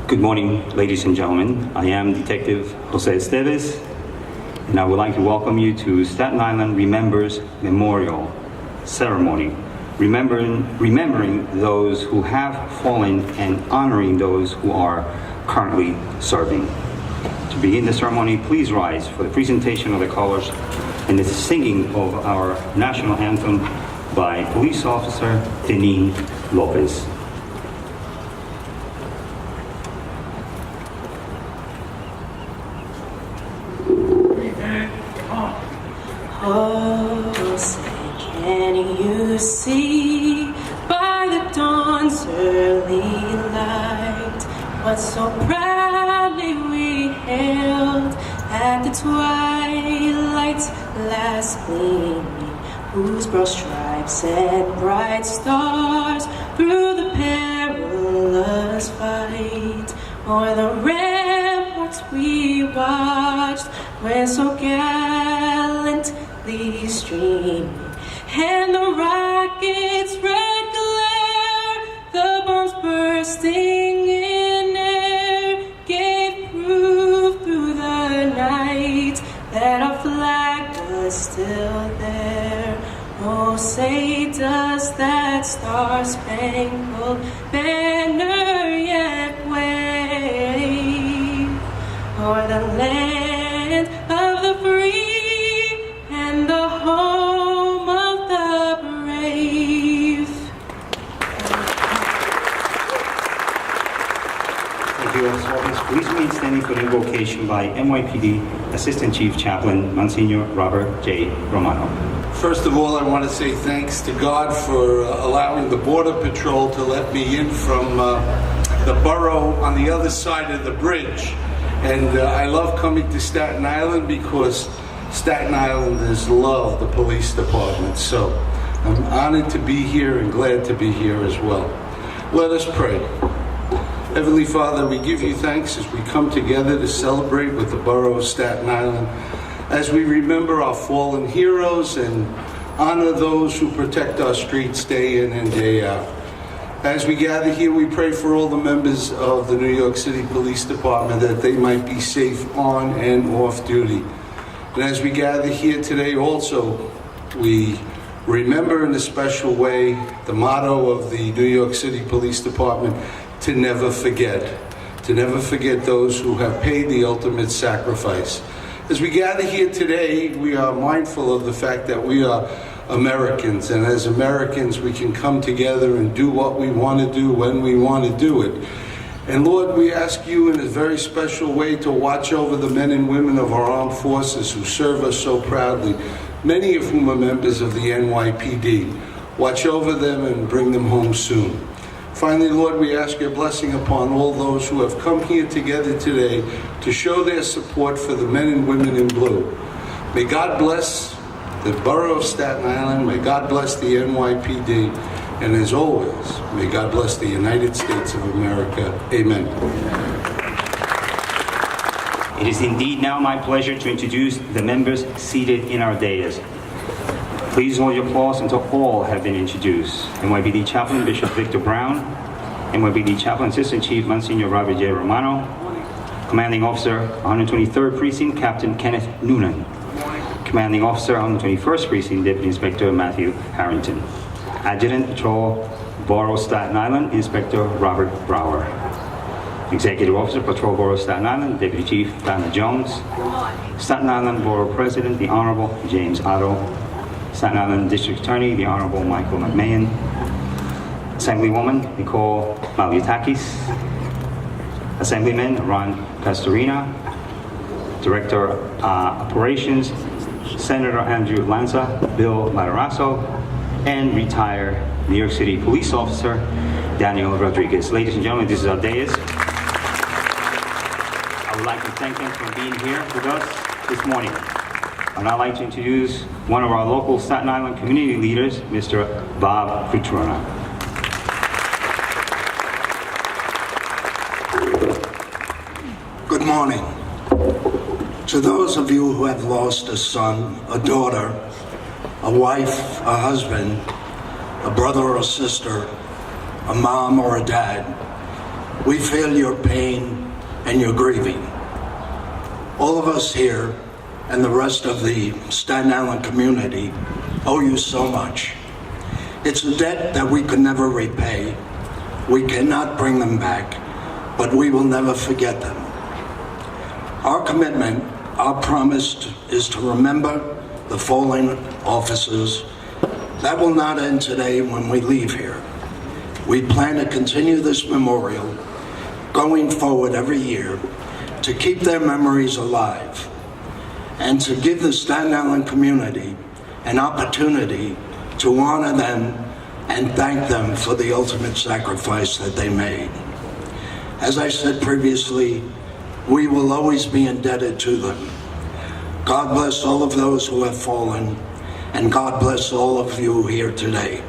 Good morning, ladies and gentlemen. I am Detective Jose Esteves, and I would like to welcome you to Staten Island Remembers Memorial Ceremony, remembering those who have fallen and honoring those who are currently serving. To begin the ceremony, please rise for the presentation of the colors and the singing of our national anthem by Police Officer Deneen Lopez. Oh, say, can you see by the dawn's early light what so proudly we hailed at the twilight's last gleaming, whose broad stripes and bright stars through the perilous fight o'er the ramparts we watched when so gallantly streaming, and the rocket's red glare, the bombs bursting in air, gave proof through the night that our flag was still there. Oh, say does that star-spangled banner yet wave o'er the land of the free and the home of the brave? Thank you, Officer. Please remain standing for the invocation by NYPD Assistant Chief Chaplain Monsignor Robert J. Romano. First of all, I want to say thanks to God for allowing the Border Patrol to let me in from the borough on the other side of the bridge. And I love coming to Staten Island because Staten Islanders love the police department. So I'm honored to be here and glad to be here as well. Let us pray. Heavenly Father, we give you thanks as we come together to celebrate with the borough of Staten Island, as we remember our fallen heroes and honor those who protect our streets day in and day out. As we gather here, we pray for all the members of the New York City Police Department that they might be safe on and off duty. And as we gather here today also, we remember in a special way the motto of the New York City Police Department, to never forget those who have paid the ultimate sacrifice. As we gather here today, we are mindful of the fact that we are Americans, and as Americans we can come together and do what we want to do when we want to do it. And Lord, we ask you in a very special way to watch over the men and women of our armed forces who serve us so proudly, many of whom are members of the NYPD. Watch over them and bring them home soon. Finally, Lord, we ask your blessing upon all those who have come here together today to show their support for the men and women in blue. May God bless the borough of Staten Island. May God bless the NYPD. And as always, may God bless the United States of America. Amen. It is indeed now my pleasure to introduce the members seated in our dais. Please hold your applause until all have been introduced. NYPD Chaplain Bishop Victor Brown, NYPD Chaplain Assistant Chief Monsignor Robert J. Romano, Commanding Officer 123rd Precinct Captain Kenneth Noonan, Commanding Officer 121st Precinct Deputy Inspector Matthew Harrington, Adjutant Patrol Borough Staten Island Inspector Robert Brower, Executive Officer Patrol Borough Staten Island Deputy Chief Dana Jones, Staten Island Borough President the Honorable James Otto, Staten Island District Attorney, the Honorable Michael McMahon, Assemblywoman Nicole Maliutakis, Assemblyman Ron Pastorina, Director Operations Senator Andrew Lanza, Bill Matarasso, and retired New York City Police Officer Daniel Rodriguez. Ladies and gentlemen, this is our dais. I would like to thank them for being here with us this morning. And I'd like to introduce one of our local Staten Island community leaders, Mr. Bob Cutrona. Good morning. To those of you who have lost a son, a daughter, a wife, a husband, a brother or a sister, a mom or a dad, We feel your pain and your grieving. All of us here and the rest of the Staten Island community owe you so much. It's a debt that we could never repay. We cannot bring them back, but we will never forget them. Our commitment, our promise is to remember the fallen officers. That will not end today when we leave here. We plan to continue this memorial going forward every year to keep their memories alive and to give the Staten Island community an opportunity to honor them and thank them for the ultimate sacrifice that they made. As I said previously, we will always be indebted to them. God bless all of those who have fallen, and God bless all of you here today.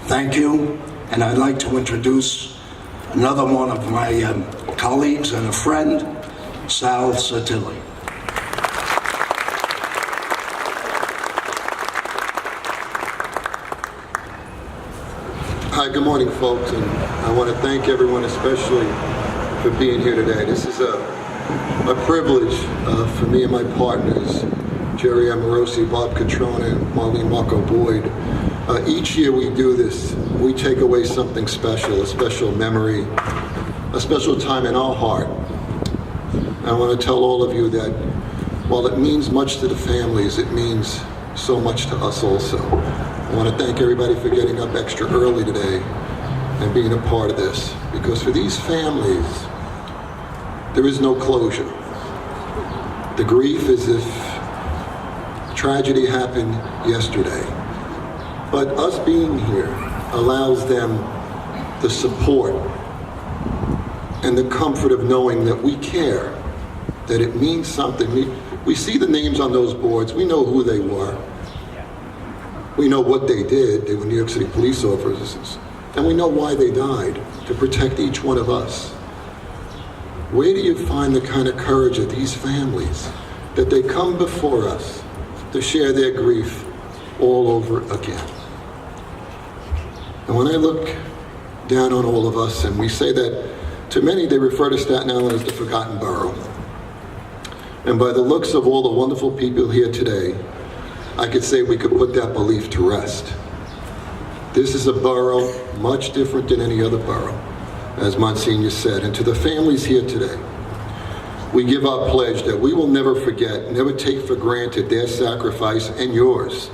Thank you, and I'd like to introduce another one of my colleagues and a friend, Sal Sottile. Hi, good morning, folks, and I want to thank everyone, especially for being here today. This is a privilege for me and my partners, Jerry Amerosi, Bob Cutrona, and Marlene Markoe-Boyd. Each year we do this, we take away something special, a special memory, a special time in our heart. I want to tell all of you that while it means much to the families, it means so much to us also. I want to thank everybody for getting up extra early today and being a part of this, because for these families, there is no closure. The grief is if tragedy happened yesterday. But us being here allows them the support and the comfort of knowing that we care, that it means something. We see the names on those boards, we know who they were. We know what they did. They were New York City police officers. And we know why they died, to protect each one of us. Where do you find the kind of courage of these families that they come before us to share their grief all over again? And when I look down on all of us, and we say that to many, they refer to Staten Island as the forgotten borough. And by the looks of all the wonderful people here today, I could say we could put that belief to rest. This is a borough much different than any other borough, as Monsignor said. And to the families here today, we give our pledge that we will never forget, never take for granted their sacrifice and yours.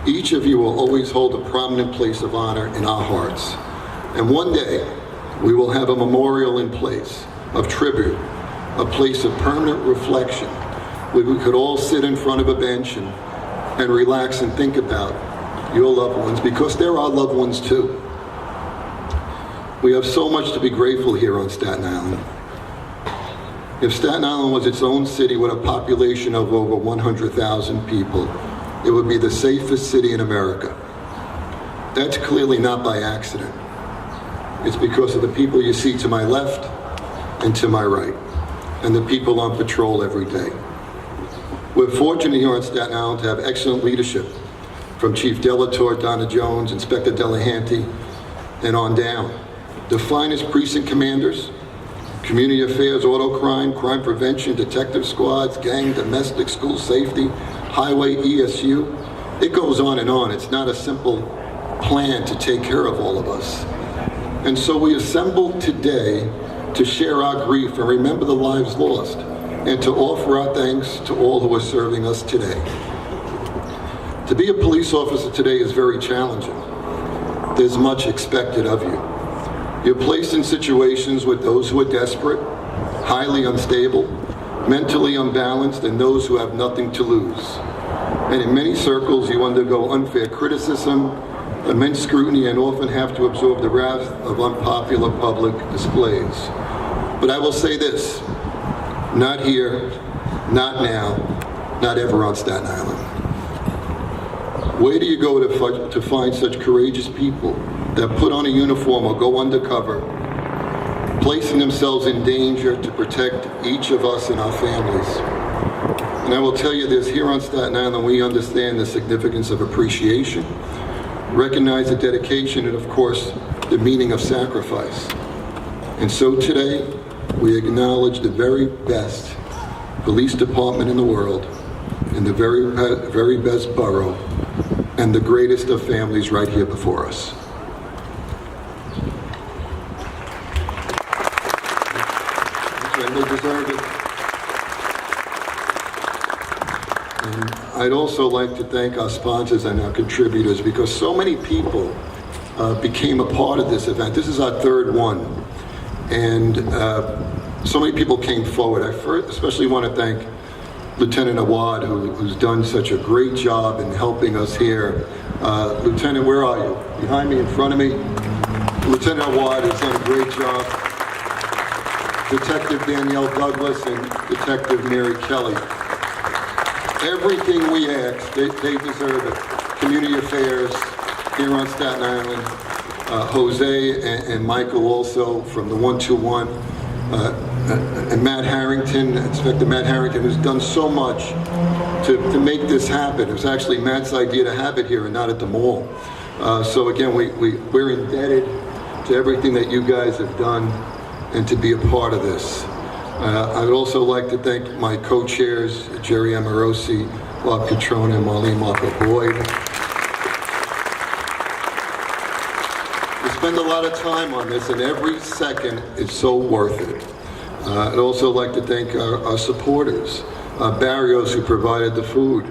Each of you will always hold a prominent place of honor in our hearts. And one day, we will have a memorial in place of tribute, a place of permanent reflection, where we could all sit in front of a bench and relax and think about your loved ones, because they're our loved ones too. We have so much to be grateful here on Staten Island. If Staten Island was its own city with a population of over 100,000 people, it would be the safest city in America. That's clearly not by accident. It's because of the people you see to my left and to my right, and the people on patrol every day. We're fortunate here on Staten Island to have excellent leadership from Chief Delator, Donna Jones, Inspector Delahanty, and on down. The finest precinct commanders, community affairs, auto crime, crime prevention, detective squads, gang, domestic, school safety, highway, ESU. It goes on and on. It's not a simple plan to take care of all of us. And so we assembled today to share our grief and remember the lives lost, and to offer our thanks to all who are serving us today. To be a police officer today is very challenging. There's much expected of you. You're placed in situations with those who are desperate, highly unstable, mentally unbalanced, and those who have nothing to lose. And in many circles, you undergo unfair criticism, immense scrutiny, and often have to absorb the wrath of unpopular public displays. But I will say this, not here, not now, not ever on Staten Island. Where do you go to find such courageous people that put on a uniform or go undercover, placing themselves in danger to protect each of us and our families? And I will tell you this, here on Staten Island, we understand the significance of appreciation, recognize the dedication, and of course, the meaning of sacrifice. And so today, we acknowledge the very best police department in the world, in the very best borough, and the greatest of families right here before us. And they deserve it. And I'd also like to thank our sponsors and our contributors, because so many people became a part of this event. This is our third one. And so many people came forward. I especially want to thank Lieutenant Awad, who's done such a great job in helping us here. Lieutenant, where are you? Behind me, in front of me? Lieutenant Awad has done a great job. Detective Danielle Douglas and Detective Mary Kelly. Everything we ask, they deserve it. Community Affairs here on Staten Island. Jose and Michael also from the 121. And Matt Harrington, Inspector Matt Harrington, who's done so much to make this happen. It was actually Matt's idea to have it here and not at the mall. So again, we're indebted to everything that you guys have done and to be a part of this. I would also like to thank my co-chairs, Jerry Amerosi, Bob Cutrona, and Marlene Markoe-Boyd. We spend a lot of time on this, and every second is so worth it. I'd also like to thank our supporters, Barios, who provided the food,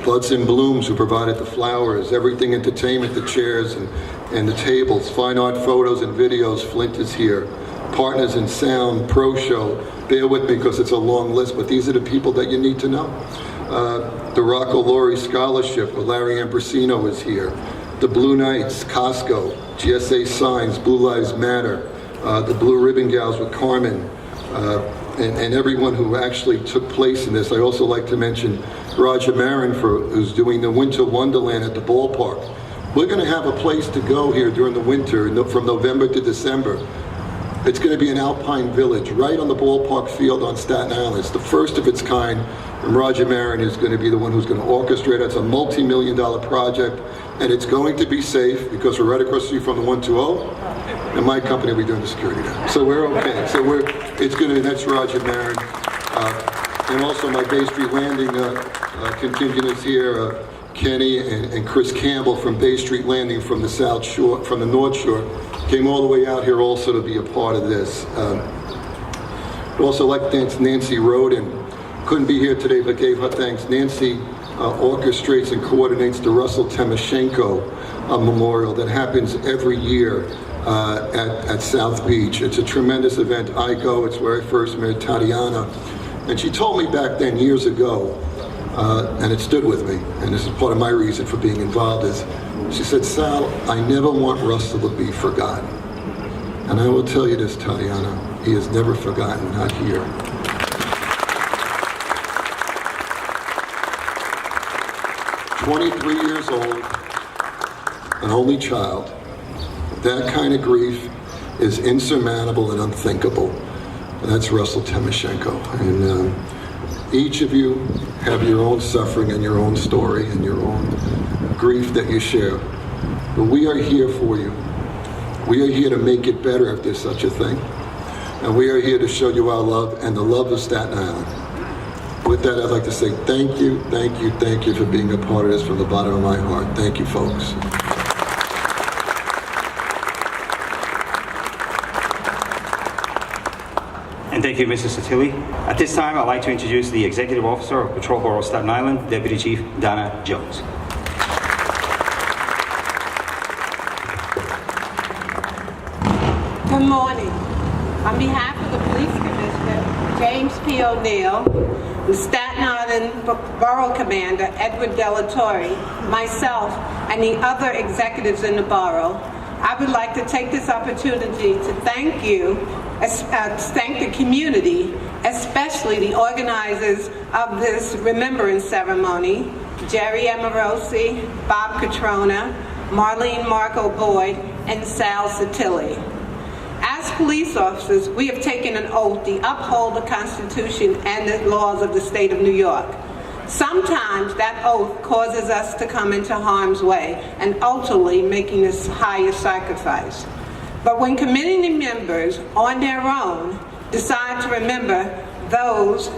Buds and Blooms, who provided the flowers, Everything Entertainment, the chairs and the tables, Fine Art Photos and Videos, Flint is here, Partners in Sound, Pro-Sho. Bear with me because it's a long list, but these are the people that you need to know. The Rocco Laurie Scholarship, where Larry Ambrosino is here. The Blue Knights, Costco, GSA Signs, Blue Lives Matter, the Blue Ribbon Gals with Carmen, and everyone who actually took place in this. I also like to mention Roger Marin, who's doing the Winter Wonderland at the ballpark. We're going to have a place to go here during the winter, from November to December. It's going to be an alpine village right on the ballpark field on Staten Island. It's the first of its kind, and Roger Marin is going to be the one who's going to orchestrate it. It's a multi-million-dollar project, and it's going to be safe because we're right across the street from the 120, and my company will be doing the security now. So we're okay. So that's Roger Marin. And also my Bay Street Landing contingent is here. Kenny and Chris Campbell from Bay Street Landing from the South Shore, from the North Shore, came all the way out here also to be a part of this. I'd also like to thank Nancy Roden. Couldn't be here today, but gave her thanks. Nancy orchestrates and coordinates the Russell Timoshenko Memorial that happens every year at South Beach. It's a tremendous event. I go. It's where I first met Tatiana. And she told me back then, years ago, and it stood with me, and this is part of my reason for being involved, is she said, Sal, I never want Russell to be forgotten. And I will tell you this, Tatiana, he is never forgotten, not here. "23 years old, an only child. That kind of grief is insurmountable and unthinkable." And that's Russell Timoshenko. And each of you have your own suffering and your own story and your own grief that you share. But we are here for you. We are here to make it better if there's such a thing. And we are here to show you our love and the love of Staten Island. With that, I'd like to say thank you, thank you, thank you for being a part of this from the bottom of my heart. Thank you, folks. And thank you, Mr. Sottile. At this time, I'd like to introduce the Executive Officer of Patrol Borough Staten Island, Deputy Chief Donna Jones. Good morning. On behalf of the Police Commissioner, James P. O'Neill, the Staten Island Borough Commander, Edward Delatorre, myself, and the other executives in the borough, I would like to take this opportunity to thank you, thank the community, especially the organizers of this remembrance ceremony, Jerry Amerosi, Bob Cutrona, Marlene Markoe-Boyd, and Sal Sottile. As police officers, we have taken an oath to uphold the Constitution and the laws of the state of New York. Sometimes that oath causes us to come into harm's way and ultimately making this higher sacrifice. But when community members on their own decide to remember those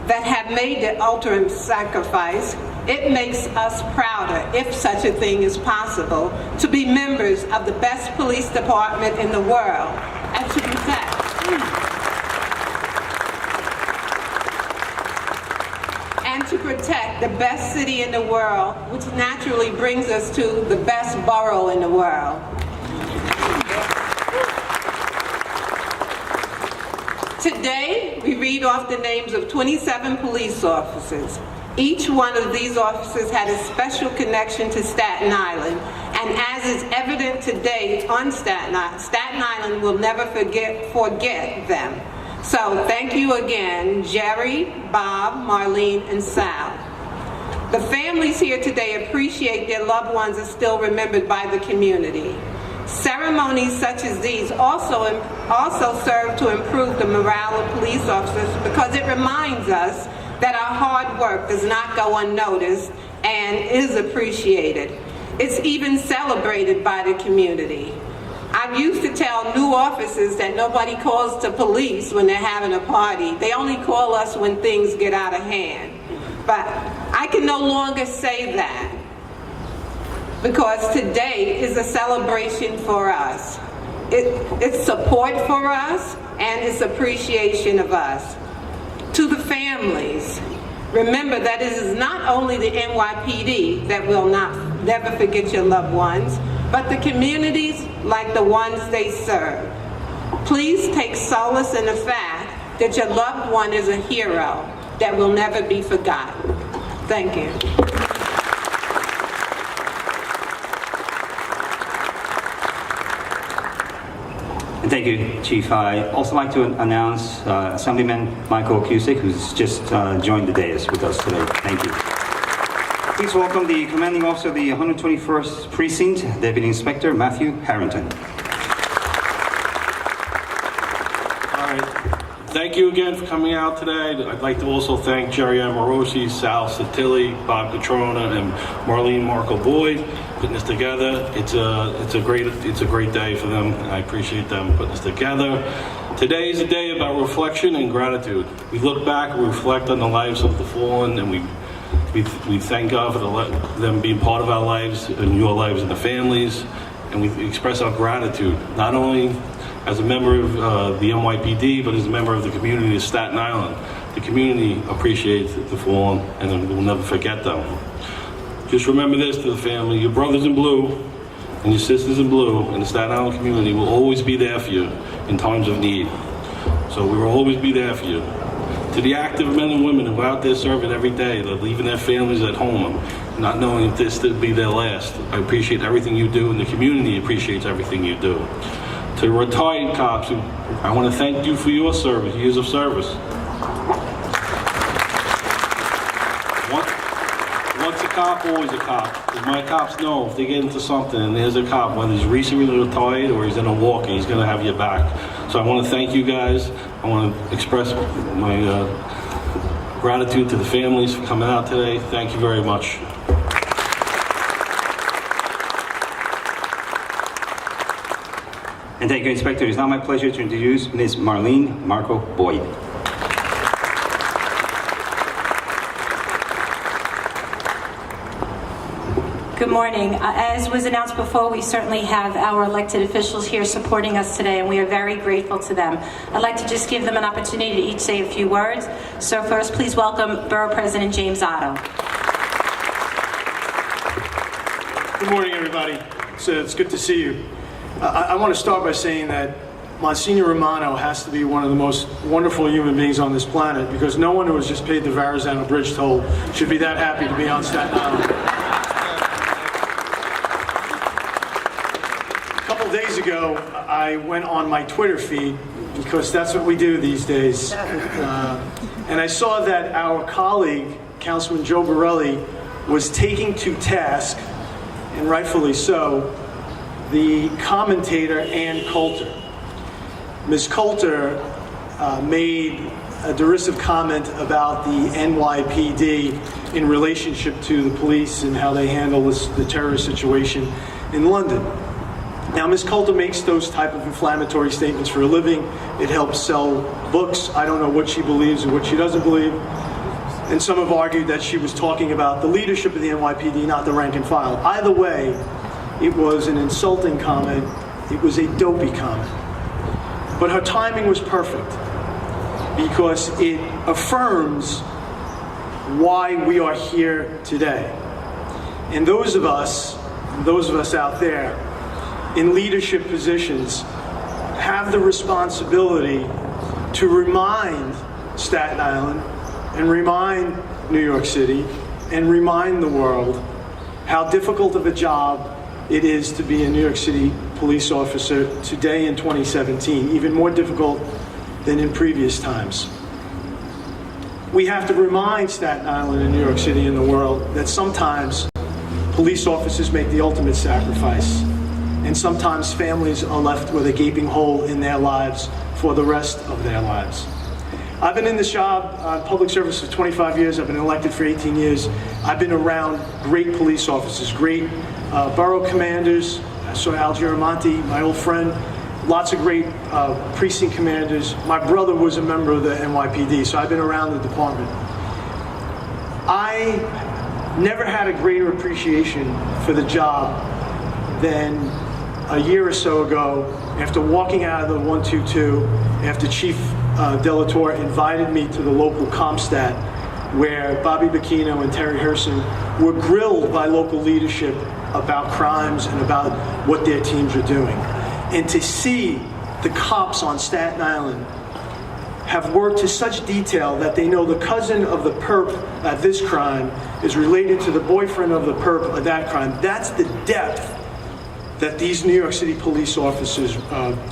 that have made the ultimate sacrifice, it makes us prouder, if such a thing is possible, to be members of the best police department in the world and to protect. And to protect the best city in the world, which naturally brings us to the best borough in the world. Today, we read off the names of 27 police officers. Each one of these officers had a special connection to Staten Island, and as is evident today on Staten Island will never forget them. So thank you again, Jerry, Bob, Marlene, and Sal. The families here today appreciate their loved ones are still remembered by the community. Ceremonies such as these also serve to improve the morale of police officers because it reminds us that our hard work does not go unnoticed and is appreciated. It's even celebrated by the community. I used to tell new officers that nobody calls the police when they're having a party. They only call us when things get out of hand. But I can no longer say that because today is a celebration for us. It's support for us and it's appreciation of us. To the families, remember that it is not only the NYPD that will never forget your loved ones, but the communities like the ones they serve. Please take solace in the fact that your loved one is a hero that will never be forgotten. Thank you. Thank you, Chief. I'd also like to announce Assemblyman Markoe-Boyd, who's just joined the dais with us today. Thank you. Please welcome the Commanding Officer of the 121st Precinct, Deputy Inspector Matthew Harrington. All right. Thank you again for coming out today. I'd like to also thank Jerry Amerosi, Sal Sottile, Bob Cutrona, and Marlene Markoe-Boyd putting this together. It's a great day for them, and I appreciate them putting this together. Today is a day about reflection and gratitude. We look back and reflect on the lives of the fallen, and we thank God for them being part of our lives and your lives and the families, and we express our gratitude, not only as a member of the NYPD, but as a member of the community of Staten Island. The community appreciates the fallen, and we'll never forget them. Just remember this to the family: your brothers in blue and your sisters in blue in the Staten Island community will always be there for you in times of need. So we will always be there for you. To the active men and women who are out there serving every day, they're leaving their families at home, not knowing if this will be their last, I appreciate everything you do, and the community appreciates everything you do. To the retired cops, I want to thank you for your service, years of service. Once a cop, always a cop. Because my cops know if they get into something and there's a cop, whether he's recently retired or he's in a walk, he's going to have your back. So I want to thank you guys. I want to express my gratitude to the families for coming out today. Thank you very much. And thank you, Inspector. It is now my pleasure to introduce Ms. Marlene Markoe-Boyd. Good morning. As was announced before, we certainly have our elected officials here supporting us today, and we are very grateful to them. I'd like to just give them an opportunity to each say a few words. So first, please welcome Borough President James Otto. Good morning, everybody. It's good to see you. I want to start by saying that Monsignor Romano has to be one of the most wonderful human beings on this planet, because no one who has just paid the Verrazano Bridge toll should be that happy to be on Staten Island. A couple days ago, I went on my Twitter feed, because that's what we do these days, and I saw that our colleague, Councilman Joe Borelli, was taking to task, and rightfully so, the commentator Ann Coulter. Ms. Coulter made a derisive comment about the NYPD in relationship to the police and how they handle the terrorist situation in London. Now, Ms. Coulter makes those type of inflammatory statements for a living. It helps sell books. I don't know what she believes or what she doesn't believe. And some have argued that she was talking about the leadership of the NYPD, not the rank and file. Either way, it was an insulting comment. It was a dopey comment. But her timing was perfect because it affirms why we are here today. And those of us out there in leadership positions have the responsibility to remind Staten Island and remind New York City and remind the world how difficult of a job it is to be a New York City police officer today in 2017, even more difficult than in previous times. We have to remind Staten Island and New York City and the world that sometimes police officers make the ultimate sacrifice, and sometimes families are left with a gaping hole in their lives for the rest of their lives. I've been in this job, public service, for 25 years. I've been elected for 18 years. I've been around great police officers, great borough commanders. I saw Al Giramonti, my old friend. Lots of great precinct commanders. My brother was a member of the NYPD, so I've been around the department. I never had a greater appreciation for the job than a year or so ago, after walking out of the 122, after Chief Delatorre invited me to the local CompStat, where Bobby Bacchino and Terry Herson were grilled by local leadership about crimes and about what their teams are doing. And to see the cops on Staten Island have worked to such detail that they know the cousin of the perp at this crime is related to the boyfriend of the perp of that crime. That's the depth that these New York City police officers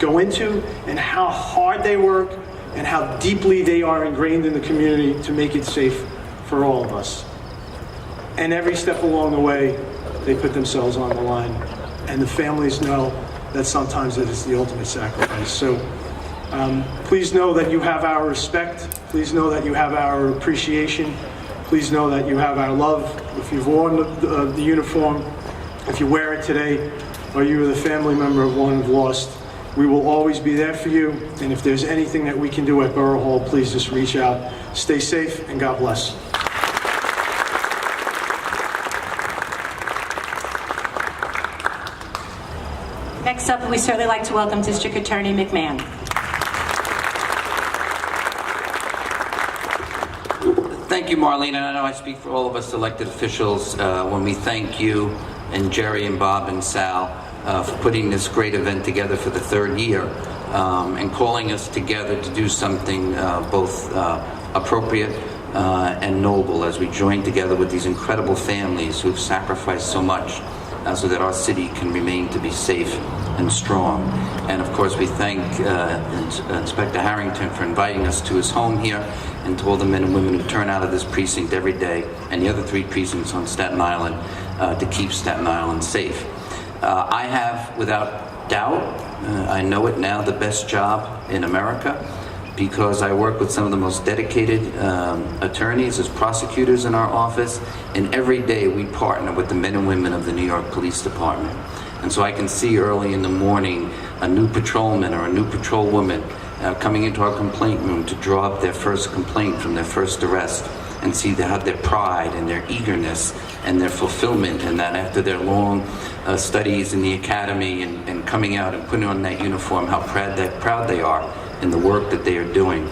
go into, and how hard they work, and how deeply they are ingrained in the community to make it safe for all of us. And every step along the way, they put themselves on the line. And the families know that sometimes it is the ultimate sacrifice. So please know that you have our respect. Please know that you have our appreciation. Please know that you have our love. If you've worn the uniform, if you wear it today, or you are the family member of one who've lost, we will always be there for you. And if there's anything that we can do at Borough Hall, please just reach out. Stay safe, and God bless. Next up, we certainly like to welcome District Attorney McMahon. Thank you, Marlene, and I know I speak for all of us elected officials when we thank you and Jerry and Bob and Sal for putting this great event together for the third year and calling us together to do something both appropriate and noble as we join together with these incredible families who've sacrificed so much so that our city can remain to be safe and strong. And of course we thank Inspector Harrington for inviting us to his home here, and to all the men and women who turn out of this precinct every day and the other 3 precincts on Staten Island to keep Staten Island safe. I have, without doubt, I know it now, the best job in America, because I work with some of the most dedicated attorneys as prosecutors in our office, and every day we partner with the men and women of the New York Police Department. And so I can see early in the morning a new patrolman or a new patrolwoman coming into our complaint room to draw up their first complaint from their first arrest, and see their pride and their eagerness and their fulfillment, and that after their long studies in the academy and coming out and putting on that uniform, how proud they are in the work that they are doing.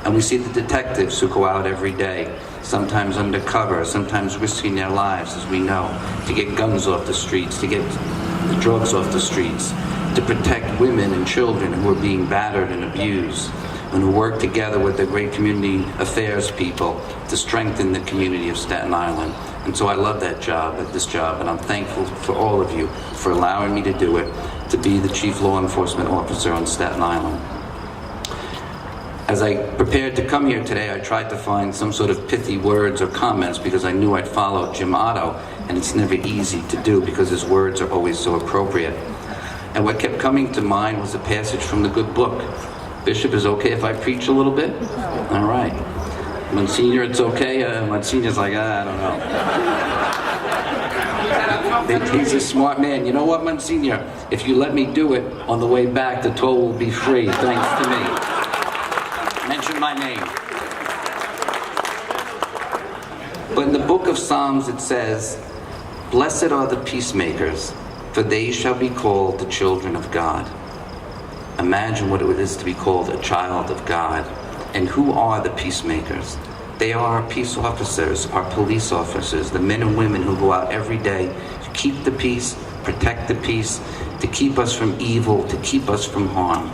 And we see the detectives who go out every day, sometimes undercover, sometimes risking their lives, as we know, to get guns off the streets, to get the drugs off the streets, to protect women and children who are being battered and abused, and who work together with the great community affairs people to strengthen the community of Staten Island. And so I love this job, and I'm thankful for all of you for allowing me to do it, to be the Chief Law Enforcement Officer on Staten Island. As I prepared to come here today, I tried to find some sort of pithy words or comments, because I knew I'd follow Jim Otto, and it's never easy to do because his words are always so appropriate. And what kept coming to mind was a passage from the good book. Bishop, is okay if I preach a little bit? All right. Monsignor, it's okay? Monsignor's like, I don't know. He's a smart man. You know what, Monsignor? If you let me do it on the way back, the toll will be free, thanks to me. Mention my name. But in the book of Psalms it says, "Blessed are the peacemakers, for they shall be called the children of God." Imagine what it is to be called a child of God. And who are the peacemakers? They are our peace officers, our police officers, the men and women who go out every day to keep the peace, protect the peace, to keep us from evil, to keep us from harm.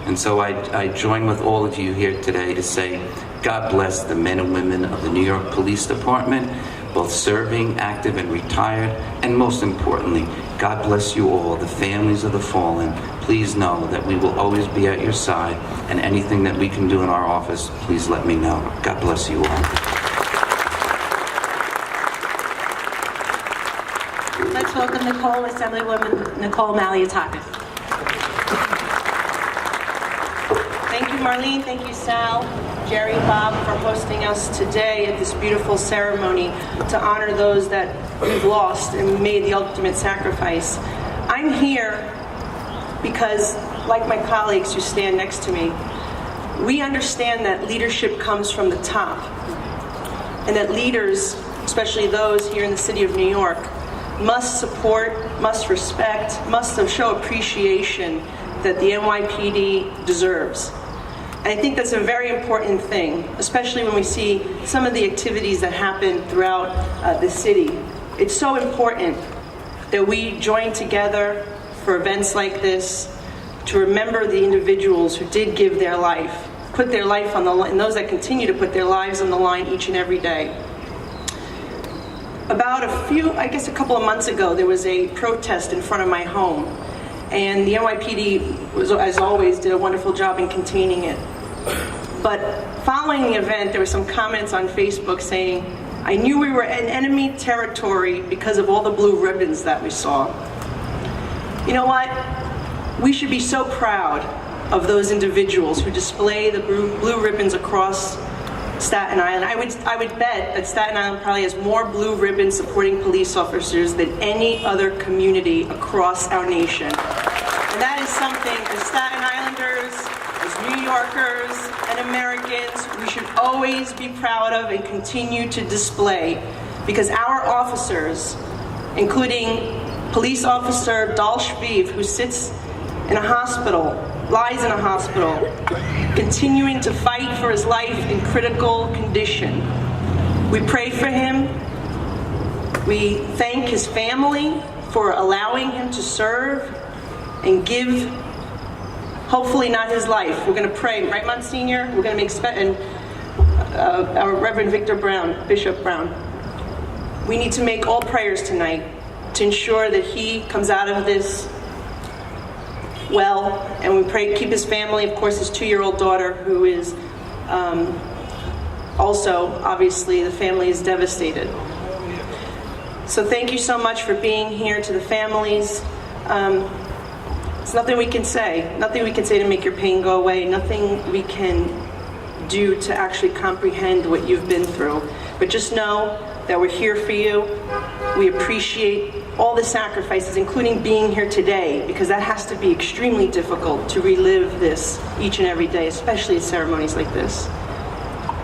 And so I join with all of you here today to say, God bless the men and women of the New York Police Department, both serving, active, and retired. And most importantly, God bless you all, the families of the fallen. Please know that we will always be at your side, and anything that we can do in our office, please let me know. God bless you all. Let's welcome Nicole, Assemblywoman Nicole Maliotakis. Thank you, Marlene. Thank you, Sal, Jerry, Bob, for hosting us today at this beautiful ceremony to honor those that we've lost and made the ultimate sacrifice. I'm here because, like my colleagues who stand next to me, we understand that leadership comes from the top, and that leaders, especially those here in the city of New York, must support, must respect, must show appreciation that the NYPD deserves. And I think that's a very important thing, especially when we see some of the activities that happen throughout the city. It's so important that we join together for events like this, to remember the individuals who did give their life, put their life on the line, and those that continue to put their lives on the line each and every day. About a couple of months ago, there was a protest in front of my home, and the NYPD, as always, did a wonderful job in containing it. But following the event, there were some comments on Facebook saying, "I knew we were in enemy territory because of all the blue ribbons that we saw." You know what? We should be so proud of those individuals who display the blue ribbons across Staten Island. I would bet that Staten Island probably has more blue ribbons supporting police officers than any other community across our nation. And that is something, as Staten Islanders, as New Yorkers, and Americans, we should always be proud of and continue to display, because our officers, including Police Officer Dal Shviv, who sits in a hospital, lies in a hospital, continuing to fight for his life in critical condition. We pray for him. We thank his family for allowing him to serve and give, hopefully not his life. We're going to pray, right, Monsignor? We're going to make our Reverend Victor Brown, Bishop Brown. We need to make all prayers tonight to ensure that he comes out of this well, and we pray, keep his family, of course, his 2-year-old daughter, who is also, obviously, the family is devastated. So thank you so much for being here. To the families. There's nothing we can say to make your pain go away, nothing we can do to actually comprehend what you've been through. But just know that we're here for you. We appreciate all the sacrifices, including being here today, because that has to be extremely difficult to relive this each and every day, especially at ceremonies like this.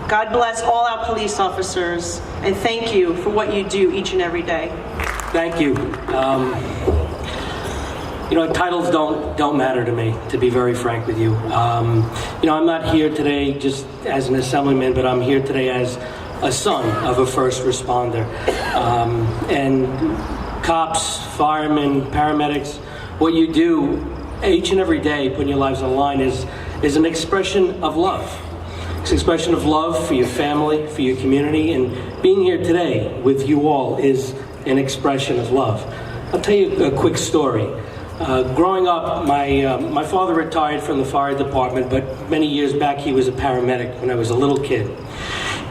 God bless all our police officers, and thank you for what you do each and every day. Thank you. Titles don't matter to me, to be very frank with you. I'm not here today just as an assemblyman, but I'm here today as a son of a first responder. And cops, firemen, paramedics, what you do each and every day, putting your lives on the line, is an expression of love. It's an expression of love for your family, for your community, and being here today with you all is an expression of love. I'll tell you a quick story. Growing up, my father retired from the fire department, but many years back he was a paramedic when I was a little kid.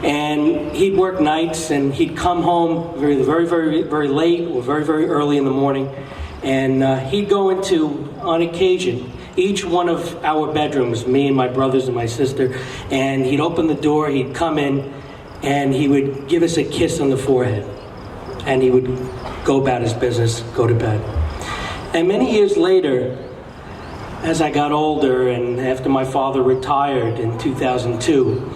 And he'd work nights, and he'd come home very, very, very, very late or very, very early in the morning. And he'd go into, on occasion, each one of our bedrooms, me and my brothers and my sister, and he'd open the door, he'd come in, and he would give us a kiss on the forehead. And he would go about his business, go to bed. And many years later, as I got older and after my father retired in 2002,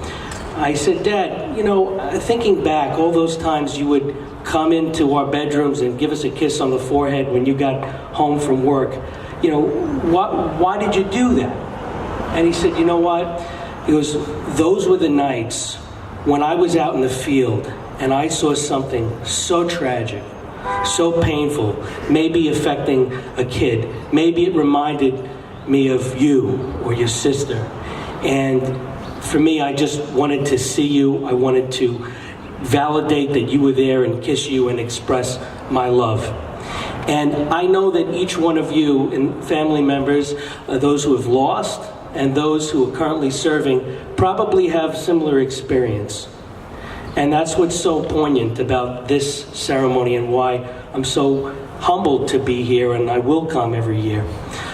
I said, Dad, you know, thinking back, all those times you would come into our bedrooms and give us a kiss on the forehead when you got home from work, you know, why did you do that? And he said, you know what? He goes, those were the nights when I was out in the field and I saw something so tragic, so painful, maybe affecting a kid. Maybe it reminded me of you or your sister. And for me, I just wanted to see you. I wanted to validate that you were there and kiss you and express my love. And I know that each one of you and family members, those who have lost and those who are currently serving, probably have similar experience. And that's what's so poignant about this ceremony and why I'm so humbled to be here, and I will come every year.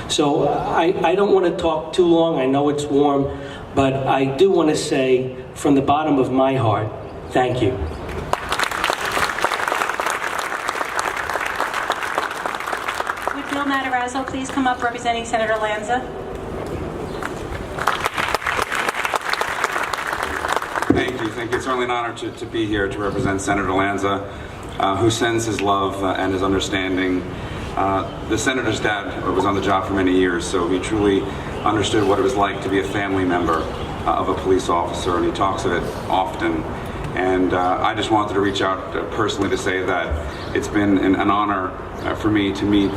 So I don't want to talk too long. I know it's warm, but I do want to say from the bottom of my heart, thank you. Would Bill Matarazzo please come up representing Senator Lanza? Thank you. It's certainly an honor to be here to represent Senator Lanza, who sends his love and his understanding. The senator's dad was on the job for many years, so he truly understood what it was like to be a family member of a police officer, and he talks of it often. And I just wanted to reach out personally to say that it's been an honor for me to meet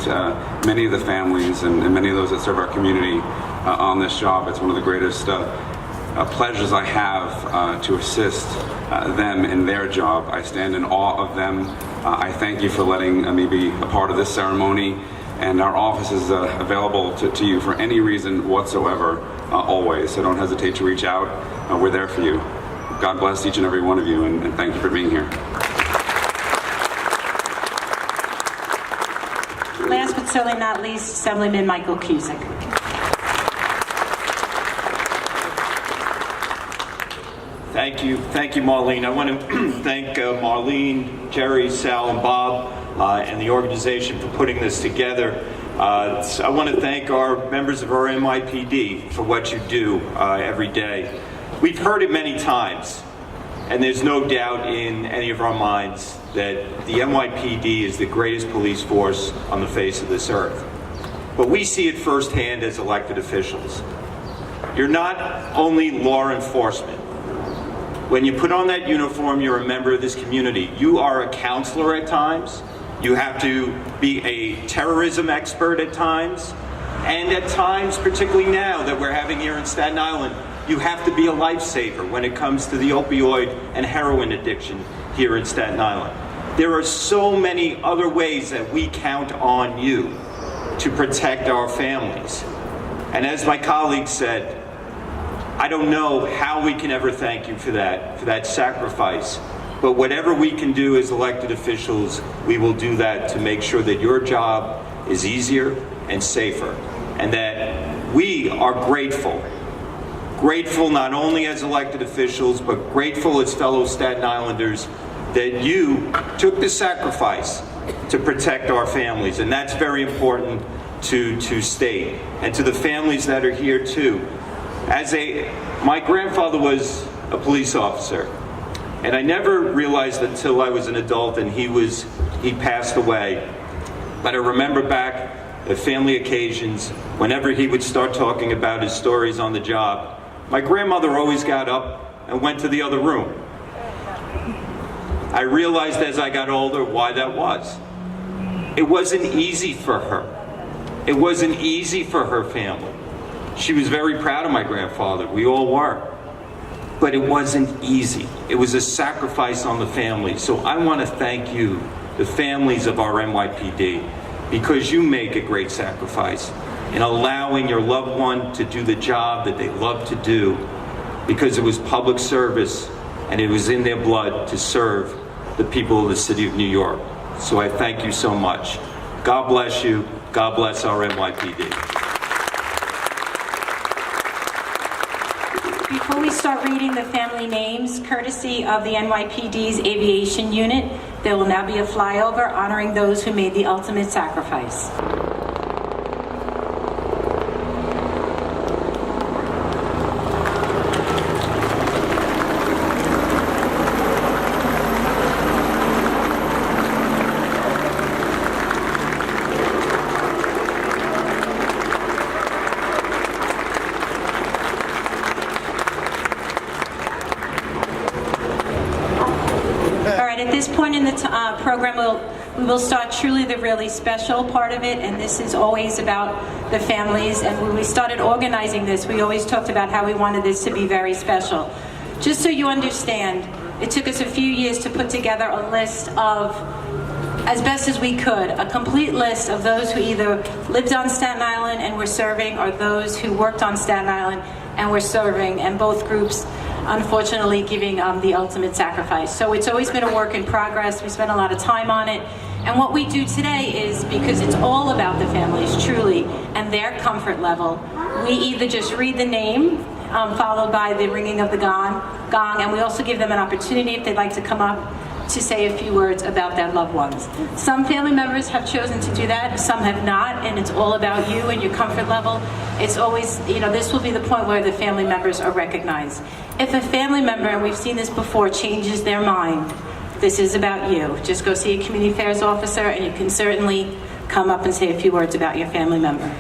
many of the families and many of those that serve our community on this job. It's one of the greatest pleasures I have to assist them in their job. I stand in awe of them. I thank you for letting me be a part of this ceremony, and our office is available to you for any reason whatsoever, always. So don't hesitate to reach out. We're there for you. God bless each and every one of you, and thank you for being here. Last but certainly not least, Assemblyman Michael Cusick. Thank you, Marlene. I want to thank Marlene, Jerry, Sal, and Bob, and the organization for putting this together. I want to thank our members of our NYPD for what you do every day. We've heard it many times, and there's no doubt in any of our minds that the NYPD is the greatest police force on the face of this earth. But we see it firsthand as elected officials. You're not only law enforcement. When you put on that uniform, you're a member of this community. You are a counselor at times. You have to be a terrorism expert at times. And at times, particularly now that we're having here in Staten Island, you have to be a lifesaver when it comes to the opioid and heroin addiction here in Staten Island. There are so many other ways that we count on you to protect our families. And as my colleague said, I don't know how we can ever thank you for that sacrifice. But whatever we can do as elected officials, we will do that to make sure that your job is easier and safer. And that we are grateful. Grateful not only as elected officials, but grateful as fellow Staten Islanders that you took the sacrifice to protect our families. And that's very important to state. And to the families that are here too. My grandfather was a police officer, and I never realized until I was an adult and he passed away. But I remember back at family occasions, whenever he would start talking about his stories on the job, my grandmother always got up and went to the other room. I realized as I got older why that was. It wasn't easy for her. It wasn't easy for her family. She was very proud of my grandfather. We all were. But it wasn't easy. It was a sacrifice on the family. So I want to thank you, the families of our NYPD, because you make a great sacrifice in allowing your loved one to do the job that they love to do, because it was public service and it was in their blood to serve the people of the city of New York. So I thank you so much. God bless you. God bless our NYPD. Before we start reading the family names, courtesy of the NYPD's Aviation Unit, There will now be a flyover honoring those who made the ultimate sacrifice. At this point in the program, we will start truly the really special part of it, and this is always about the families. And when we started organizing this, we always talked about how we wanted this to be very special. Just so you understand, it took us a few years to put together a list of, as best as we could, a complete list of those who either lived on Staten Island and were serving, or those who worked on Staten Island and were serving, and both groups unfortunately giving the ultimate sacrifice. So it's always been a work in progress. We spent a lot of time on it. And what we do today is, because it's all about the families, truly, and their comfort level, we either just read the name, followed by the ringing of the gong, and we also give them an opportunity, if they'd like to come up, to say a few words about their loved ones. Some family members have chosen to do that, some have not, and it's all about you and your comfort level. It's always, this will be the point where the family members are recognized. If a family member, and we've seen this before, changes their mind, this is about you. Just go see a community affairs officer, and you can certainly come up and say a few words about your family member.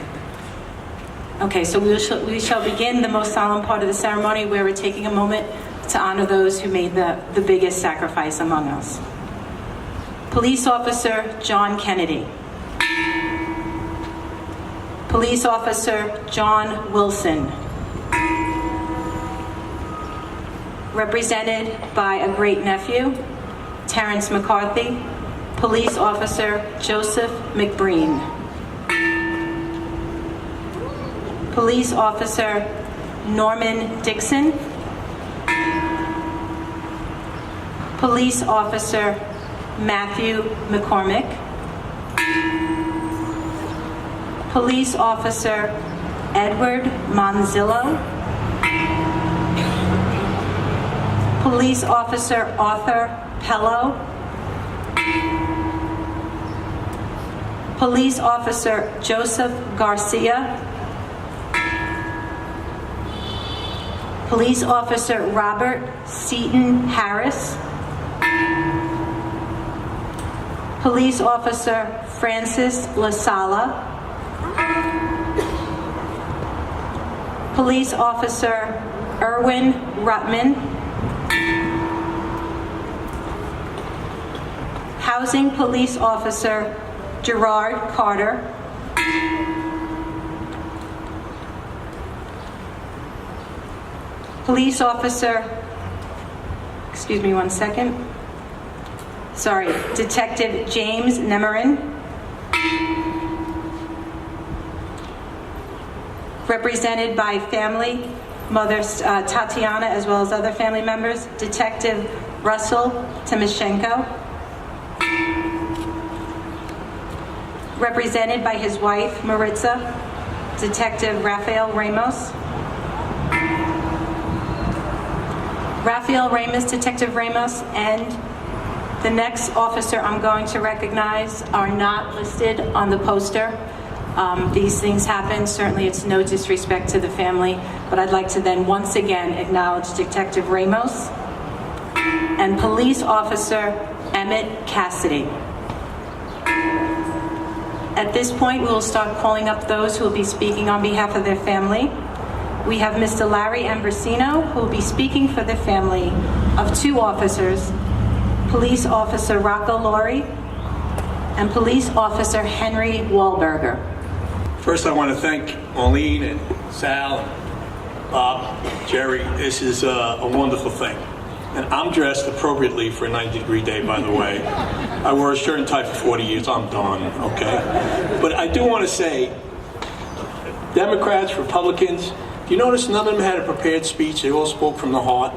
Okay, so we shall begin the most solemn part of the ceremony, where we're taking a moment to honor those who made the biggest sacrifice among us. Police Officer John Kennedy. Police Officer John Wilson. Represented by a great nephew, Terrence McCarthy. Police Officer Joseph McBreen. Police Officer Norman Dixon. Police Officer Matthew McCormick. Police Officer Edward Monzillo. Police Officer Arthur Pello. Police Officer Joseph Garcia. Police Officer Robert Seaton Harris. Police Officer Francis LaSala. Police Officer Erwin Rutman. Housing Police Officer Gerard Carter. Police Officer, excuse me one second. Sorry, Detective James Nemerin. Represented by family, Mother Tatiana, as well as other family members, Detective Russell Timoshenko. Represented by his wife, Maritza, Detective Rafael Ramos. Rafael Ramos, Detective Ramos, and the next officer I'm going to recognize are not listed on the poster. These things happen. Certainly it's no disrespect to the family, but I'd like to then once again acknowledge Detective Ramos and Police Officer Emmett Cassidy. At this point, we will start calling up those who will be speaking on behalf of their family. We have Mr. Larry Ambrosino, who will be speaking for the family of two officers, Police Officer Rocco Laurie and Police Officer Henry Wahlberger. First, I want to thank Marlene and Sal, Bob, Jerry. This is a wonderful thing. And I'm dressed appropriately for a 90-degree day, by the way. I wore a shirt and tie for 40 years. I'm done, okay? But I do want to say, Democrats, Republicans, do you notice none of them had a prepared speech? They all spoke from the heart.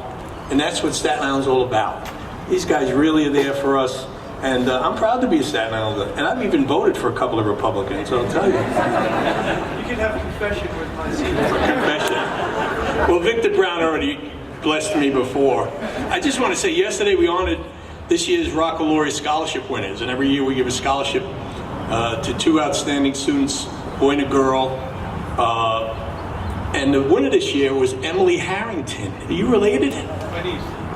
And that's what Staten Island's all about. These guys really are there for us. And I'm proud to be a Staten Islander. And I've even voted for a couple of Republicans, I'll tell you. You can have a confession with my seat. Confession. Well, Victor Brown already blessed me before. I just want to say, yesterday we honored this year's Rocco Laurie Scholarship winners, and every year we give a scholarship to 2 outstanding students, boy and a girl. And the winner this year was Emily Harrington. Are you related?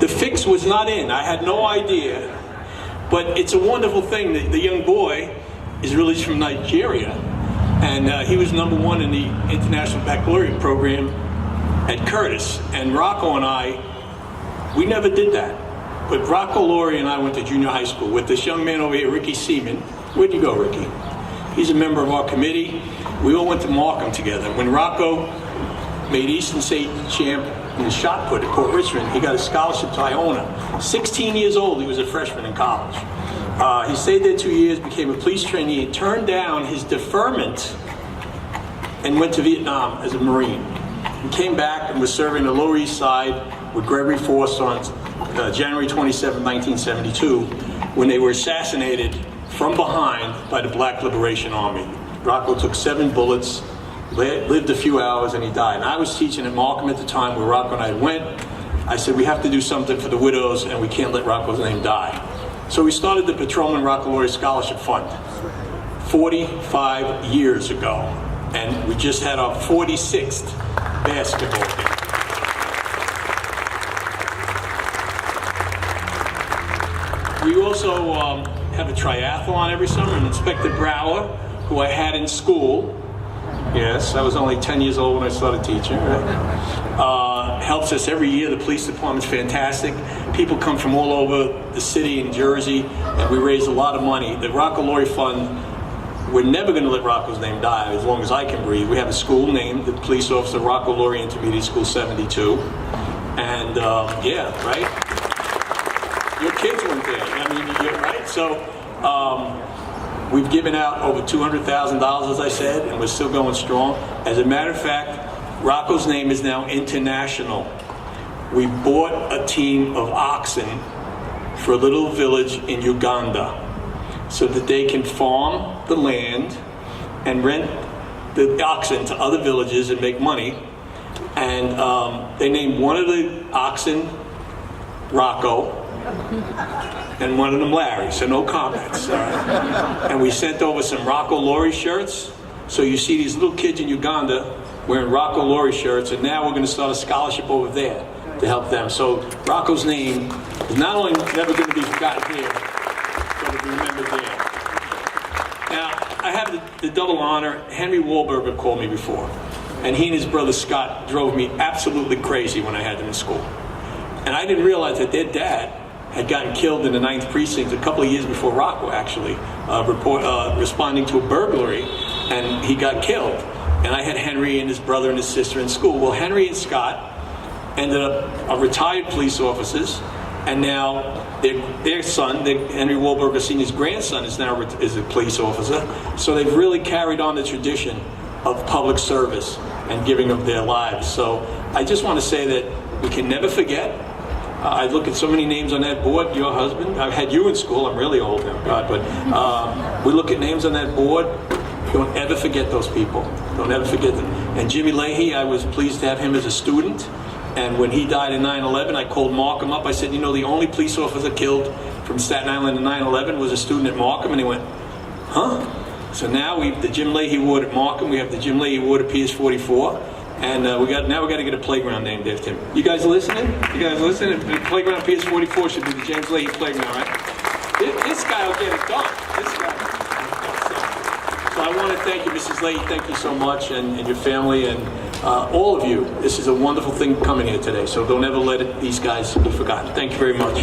The fix was not in. I had no idea. But it's a wonderful thing. The young boy is really from Nigeria, and he was #1 in the International Baccalaureate program at Curtis. And Rocco and I, we never did that. But Rocco, Laurie, and I went to junior high school with this young man over here, Ricky Seaman. Where'd you go, Ricky? He's a member of our committee. We all went to Markham together. When Rocco made Eastern State champ in shot put at Port Richmond, he got a scholarship to Iona. 16 years old, he was a freshman in college. He stayed there 2 years, became a police trainee, turned down his deferment, and went to Vietnam as a Marine. He came back and was serving the Lower East Side with Gregory Force on January 27, 1972, when they were assassinated from behind by the Black Liberation Army. Rocco took 7 bullets, lived a few hours, and he died. And I was teaching at Markham at the time where Rocco and I went. I said, we have to do something for the widows, and we can't let Rocco's name die. So we started the Patrolman Rocco Laurie Scholarship Fund 45 years ago, and we just had our 46th basketball game. We also have a triathlon every summer, and Inspector Brower, who I had in school, yes, I was only 10 years old when I started teaching, right? Helps us every year. The police department's fantastic. People come from all over the city in Jersey, and we raise a lot of money. The Rocco Laurie Fund, we're never going to let Rocco's name die as long as I can breathe. We have a school named the Police Officer Rocco Laurie Intermediate School 72. And yeah, right? Your kids went there. I mean, you're right? So we've given out over $200,000, as I said, and we're still going strong. As a matter of fact, Rocco's name is now international. We bought a team of oxen for a little village in Uganda so that they can farm the land and rent the oxen to other villages and make money. And they named one of the oxen Rocco and one of them Larry, so no comments. And we sent over some Rocco Laurie shirts. So you see these little kids in Uganda wearing Rocco Laurie shirts, and now we're going to start a scholarship over there to help them. So Rocco's name is not only never going to be forgotten here, but it'll be remembered there. Now, I have the double honor. Henry Wahlberger called me before, and he and his brother Scott drove me absolutely crazy when I had them in school. And I didn't realize that their dad had gotten killed in the 9th Precinct a couple of years before Rocco, actually, responding to a burglary, and he got killed. And I had Henry and his brother and his sister in school. Well, Henry and Scott ended up retired police officers, and now their son, Henry Wahlberger Sr.'s grandson, is now is a police officer. So they've really carried on the tradition of public service and giving of their lives. So I just want to say that we can never forget. I look at so many names on that board. Your husband, I've had you in school. I'm really old now, God, but we look at names on that board. Don't ever forget those people. Don't ever forget them. And Jimmy Leahy, I was pleased to have him as a student. And when he died in 9/11, I called Markham up. I said, you know, the only police officer killed from Staten Island in 9/11 was a student at Markham. And he went, huh? So now we have the Jim Leahy Award at Markham. We have the Jim Leahy Award at PS 44. And now we got to get a playground named after him. You guys listening? You guys listening? The playground PS 44 should be the James Leahy Playground, right? This guy will get it done. This guy. So I want to thank you, Mrs. Leahy. Thank you so much, and your family, and all of you. This is a wonderful thing coming here today. So don't ever let these guys be forgotten. Thank you very much.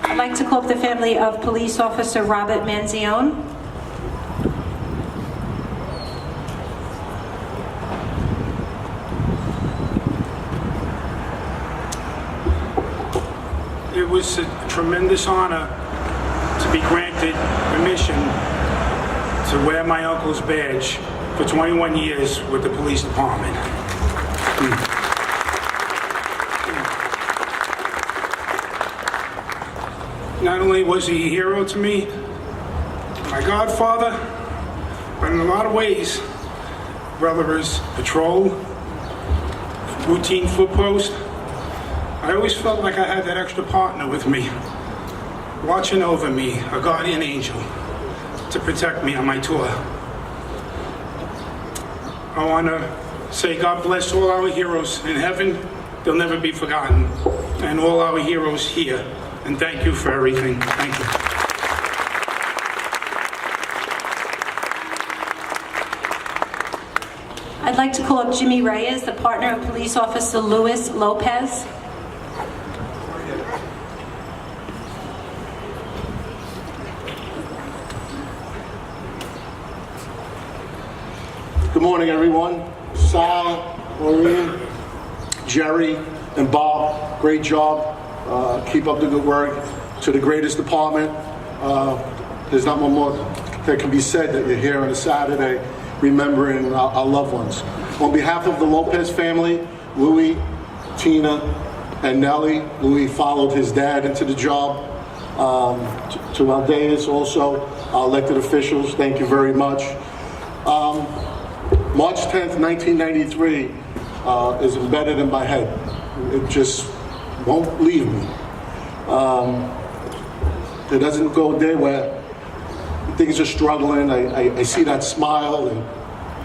I'd like to call up the family of Police Officer Robert Manzione. It was a tremendous honor to be granted permission to wear my uncle's badge for 21 years with the police department. Not only was he a hero to me, my godfather, but in a lot of ways, whether it's patrol, 14-foot post. I always felt like I had that extra partner with me, watching over me, a guardian angel, to protect me on my tour. I want to say God bless all our heroes in heaven. They'll never be forgotten. And all our heroes here. And thank you for everything. Thank you. I'd like to call up Jimmy Reyes, the partner of Police Officer Luis Lopez. Good morning, everyone. Sal, Laurie, Jerry, and Bob, great job. Keep up the good work. To the greatest department, there's not one more that can be said that you're here on a Saturday remembering our loved ones. On behalf of the Lopez family, Louis, Tina, and Nellie, Louis followed his dad into the job. To our dais also, our elected officials, thank you very much. March 10th, 1993 is embedded in my head. It just won't leave me. There doesn't go a day where things are struggling. I see that smile and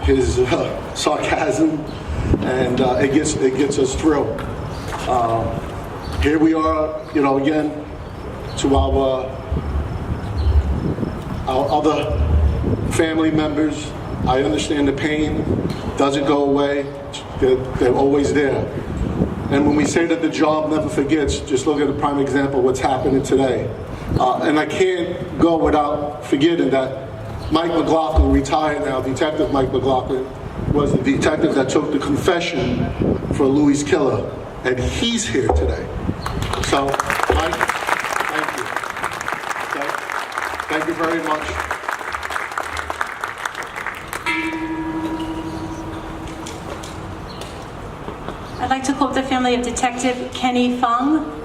his sarcasm, and it gets us through. Here we are, again, to our other family members. I understand the pain doesn't go away. They're always there. And when we say that the job never forgets, just look at a prime example of what's happening today. And I can't go without forgetting that Mike McLaughlin, retired now, Detective Mike McLaughlin, was the detective that took the confession for Louis' killer. And he's here today. So, Mike, thank you. Okay? Thank you very much. I'd like to call up the family of Detective Kenny Fung.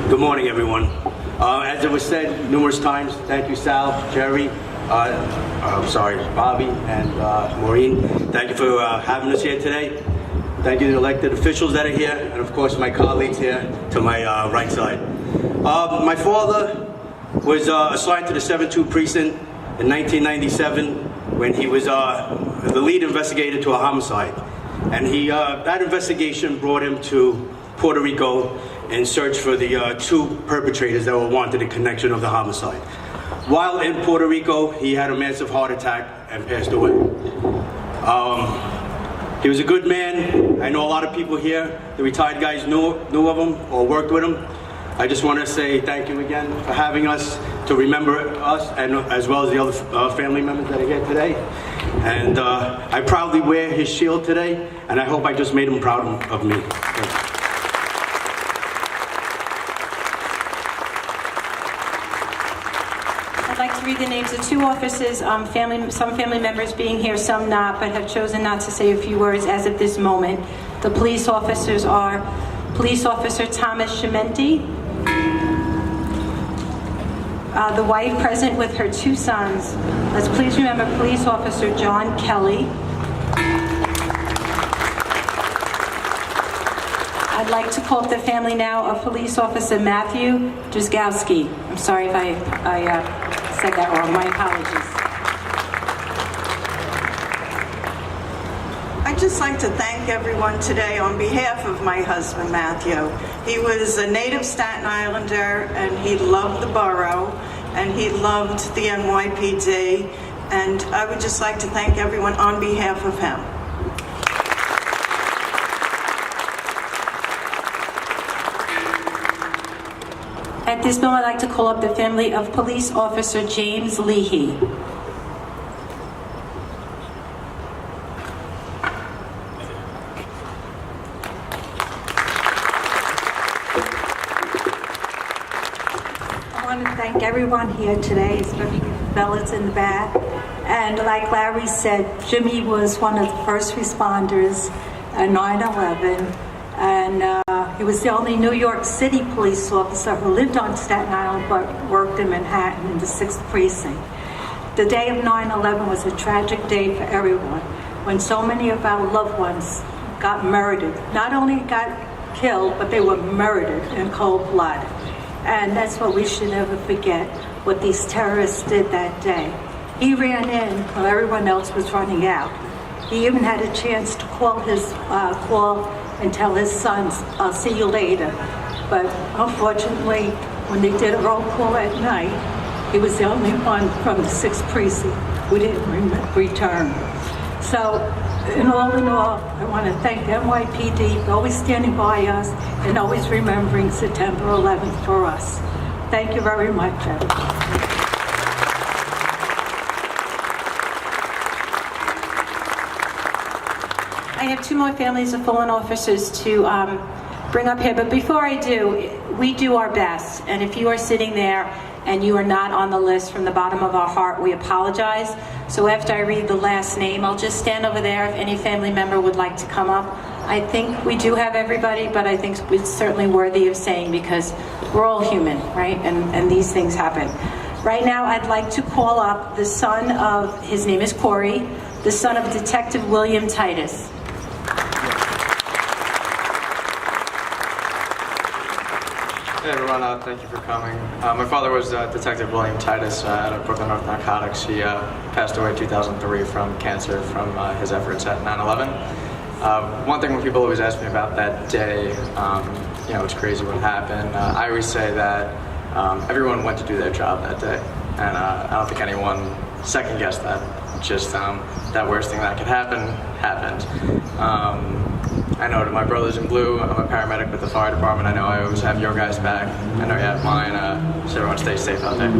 Good morning, everyone. As it was said numerous times, thank you, Sal, Jerry, Bobby, and Maureen. Thank you for having us here today. Thank you to the elected officials that are here, and of course my colleagues here to my right side. My father was assigned to the 7-2 Precinct in 1997 when he was the lead investigator to a homicide. And that investigation brought him to Puerto Rico in search for the two perpetrators that were wanted in connection of the homicide. While in Puerto Rico, he had a massive heart attack and passed away. He was a good man. I know a lot of people here, the retired guys knew of him or worked with him. I just want to say thank you again for having us, to remember us, and as well as the other family members that are here today. And I proudly wear his shield today, and I hope I just made him proud of me. I'd like to read the names of two officers, some family members being here, some not, but have chosen not to say a few words as of this moment. The police officers are Police Officer Thomas Shimenti, the wife present with her two sons. Let's please remember Police Officer John Kelly. I'd like to call up the family now of Police Officer Matthew Drzgowski. I'm sorry if I said that wrong. My apologies. I'd just like to thank everyone today on behalf of my husband, Matthew. He was a native Staten Islander, and he loved the borough, and he loved the NYPD, and I would just like to thank everyone on behalf of him. At this moment, I'd like to call up the family of Police Officer James Leahy. I want to thank everyone here today, especially the fellas in the back. And like Larry said, Jimmy was one of the first responders at 9/11, and he was the only New York City police officer who lived on Staten Island but worked in Manhattan in the 6th Precinct. The day of 9/11 was a tragic day for everyone, when so many of our loved ones got murdered. Not only got killed, but they were murdered in cold blood. And that's what we should never forget, what these terrorists did that day. He ran in while everyone else was running out. He even had a chance to call and tell his sons, "I'll see you later." But unfortunately, when they did a roll call at night, he was the only one from the 6th Precinct who didn't return. So, in all, I want to thank the NYPD for always standing by us and always remembering September 11th for us. Thank you very much, everyone. I have 2 more families of fallen officers to bring up here, but before I do, we do our best, and if you are sitting there and you are not on the list, from the bottom of our heart, we apologize. So after I read the last name, I'll just stand over there if any family member would like to come up. I think we do have everybody, but I think it's certainly worthy of saying, because we're all human, right? And these things happen. Right now, I'd like to call up the son of, his name is Corey, the son of Detective William Titus. Hey everyone, thank you for coming. My father was Detective William Titus out of Brooklyn North Narcotics. He passed away in 2003 from cancer from his efforts at 9/11. One thing when people always ask me about that day, it's crazy what happened. I always say that everyone went to do their job that day, and I don't think anyone second-guessed that. Just that worst thing that could happen happened. I know to my brothers in blue, I'm a paramedic with the fire department. I know I always have your guys' back. I know you have mine. So everyone stay safe out there.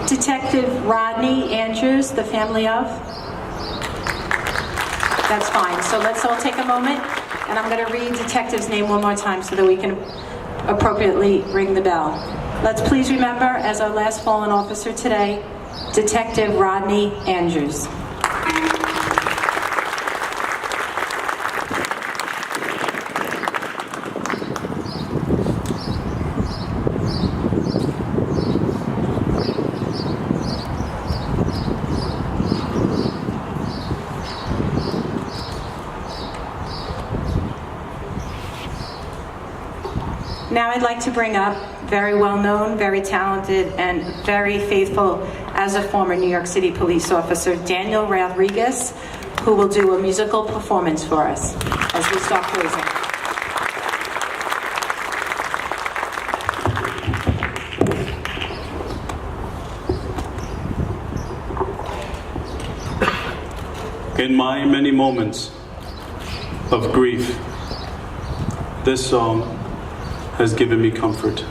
Detective Rodney Andrews, the family of? That's fine. So let's all take a moment, and I'm going to read Detective's name one more time so that we can appropriately ring the bell. Let's please remember, as our last fallen officer today, Detective Rodney Andrews. Now I'd like to bring up very well-known, very talented, and very faithful as a former New York City police officer, Daniel Rodriguez, who will do a musical performance for us as we start closing. In my many moments of grief, this song has given me comfort.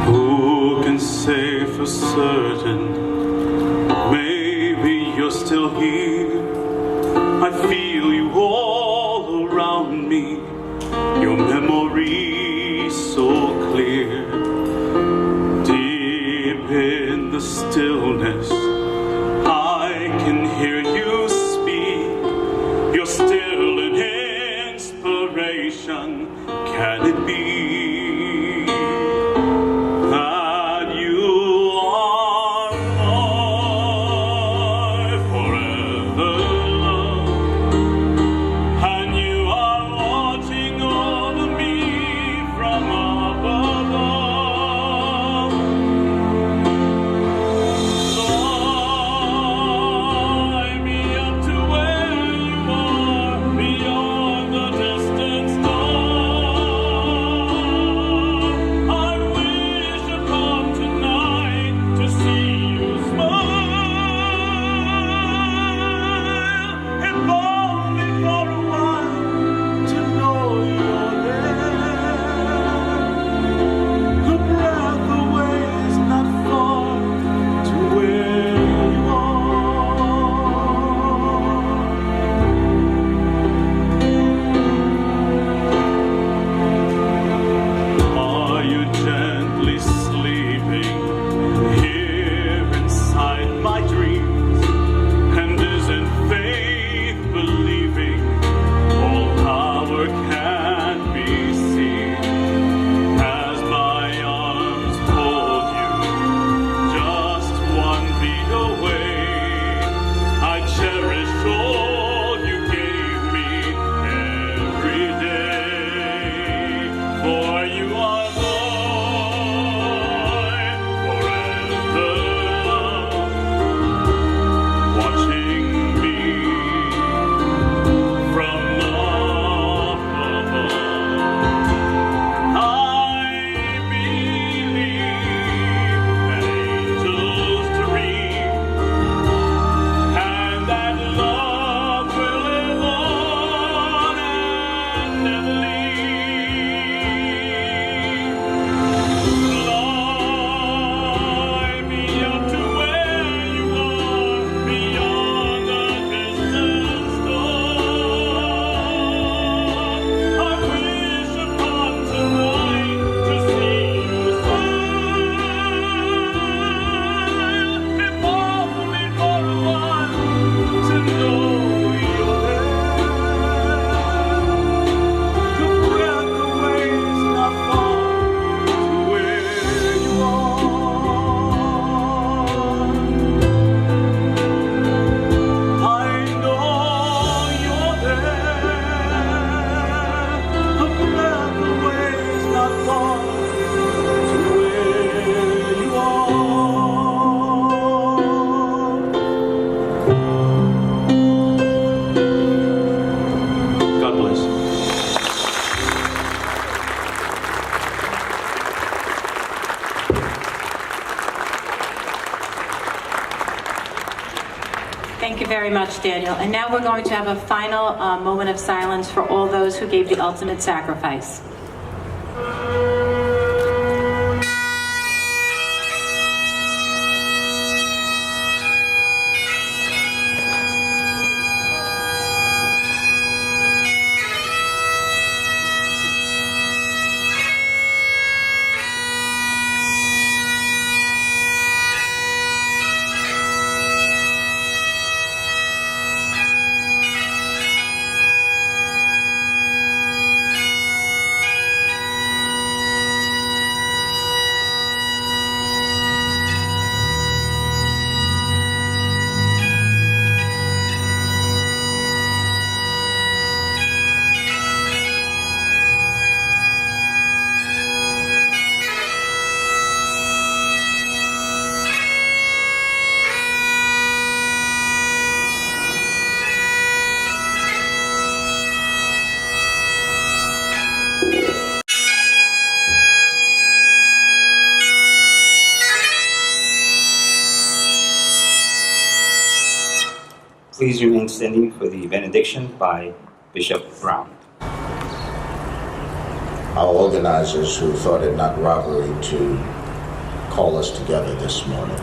Who can say for certain, maybe you're still here. I feel you all around me, your memory so clear. Deep in the stillness, I can hear you speak. You're still an inspiration. Can it be that you are my forever love? And you are watching over me from above. Lord, Thank you very much, Daniel. And now we're going to have a final moment of silence for all those who gave the ultimate sacrifice. Please remain standing for the benediction by Bishop Brown. Our organizers who thought it not robbery to call us together this morning.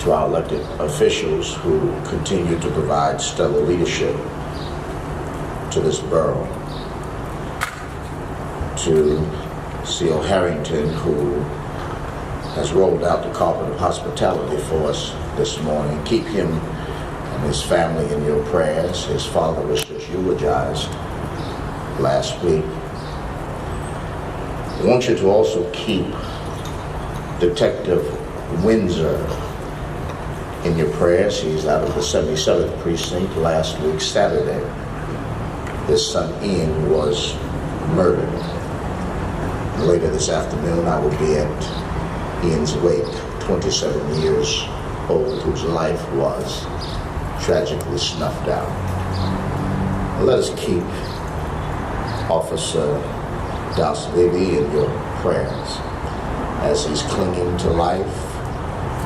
To our elected officials who continue to provide stellar leadership to this borough. To C.O. Harrington, who has rolled out the carpet of hospitality for us this morning. Keep him and his family in your prayers. His father was just eulogized last week. I want you to also keep Detective Windsor in your prayers. He's out of the 77th Precinct. Last week, Saturday, his son Ian was murdered. Later this afternoon, I will be at Ian's wake, 27 years old, whose life was tragically snuffed out. Let us keep Officer Dalsvili in your prayers as he's clinging to life.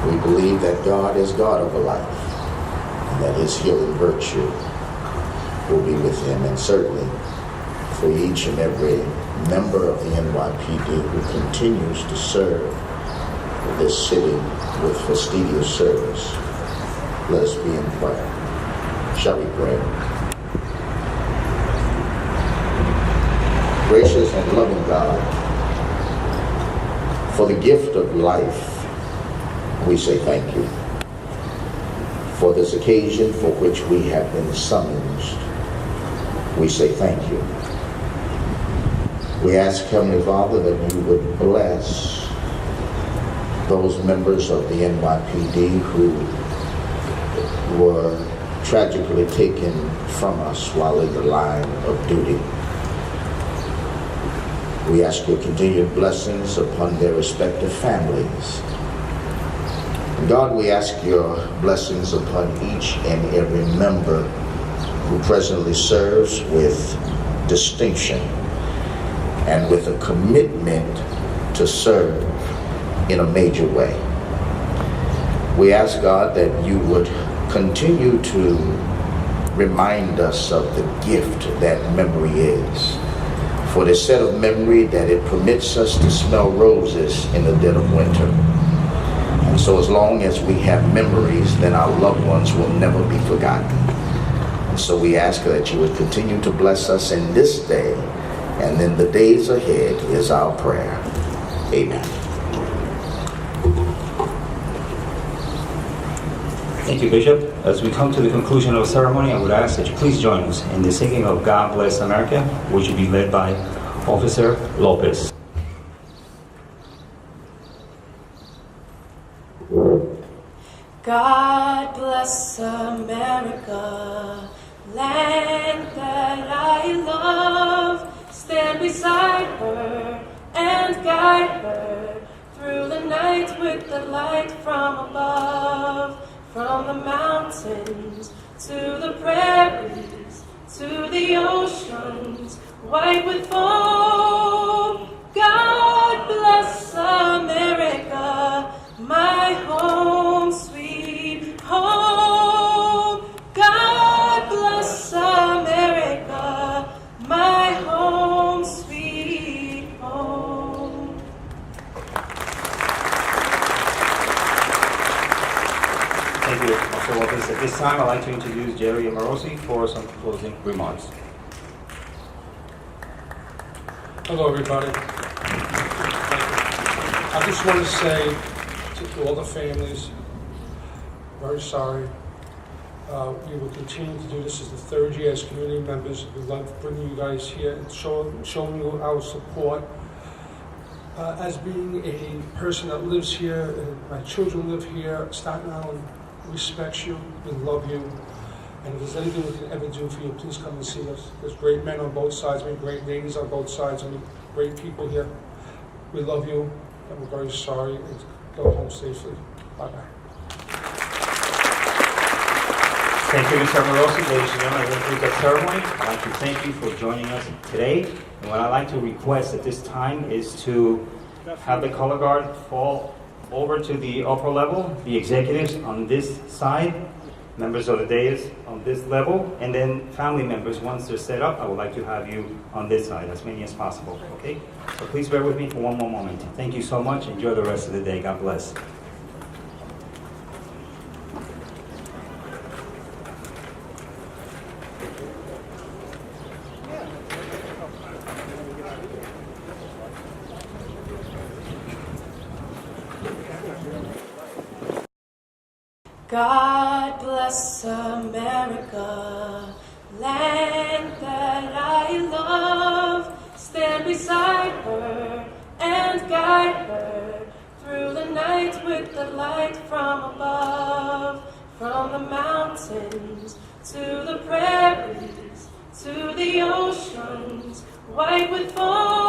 We believe that God is God over life and that his healing virtue will be with him, and certainly for each and every member of the NYPD who continues to serve this city with fastidious service. Let us be in prayer. Shall we pray? Gracious and loving God, for the gift of life, we say thank you. For this occasion for which we have been summoned, we say thank you. We ask, Heavenly Father, that you would bless those members of the NYPD who were tragically taken from us while in the line of duty. We ask your continued blessings upon their respective families. And God, we ask your blessings upon each and every member who presently serves with distinction and with a commitment to serve in a major way. We ask, God, that you would continue to remind us of the gift that memory is. For the set of memory that it permits us to smell roses in the dead of winter. And so as long as we have memories, then our loved ones will never be forgotten. And so we ask that you would continue to bless us in this day, and in the days ahead is our prayer. Amen. Thank you, Bishop. As we come to the conclusion of the ceremony, I would ask that you please join us in the singing of God Bless America, which will be led by Officer Lopez. God bless America, land that I love. Stand beside her and guide her through the night with the light from above. From the mountains to the prairies, to the oceans, white with foam. God bless America, my home, sweet home. Thank you, Mr. Lopez. At this time, I'd like to introduce Jerry Amerosi for some closing remarks. Hello, everybody. I just want to say to all the families, very sorry. We will continue to do this as the third year as community members. We love bringing you guys here and showing you our support. As being a person that lives here, and my children live here, Staten Island respects you, we love you, and if there's anything we can ever do for you, please come and see us. There's great men on both sides, great ladies on both sides, great people here. We love you, and we're very sorry, and go home safely. Bye-bye. Thank you, Mr. Amerosi. Ladies and gentlemen, we'll complete that ceremony. I'd like to thank you for joining us today. And what I'd like to request at this time is to have the color guard fall over to the upper level, the executives on this side, members of the dais on this level, and then family members, once they're set up, I would like to have you on this side, as many as possible, okay? So please bear with me for one more moment. Thank you so much. Enjoy the rest of the day. God bless. God bless America, land that I love. Stand beside her and guide her through the night with the light from above. From the mountains to the prairies, to the oceans, white with foam.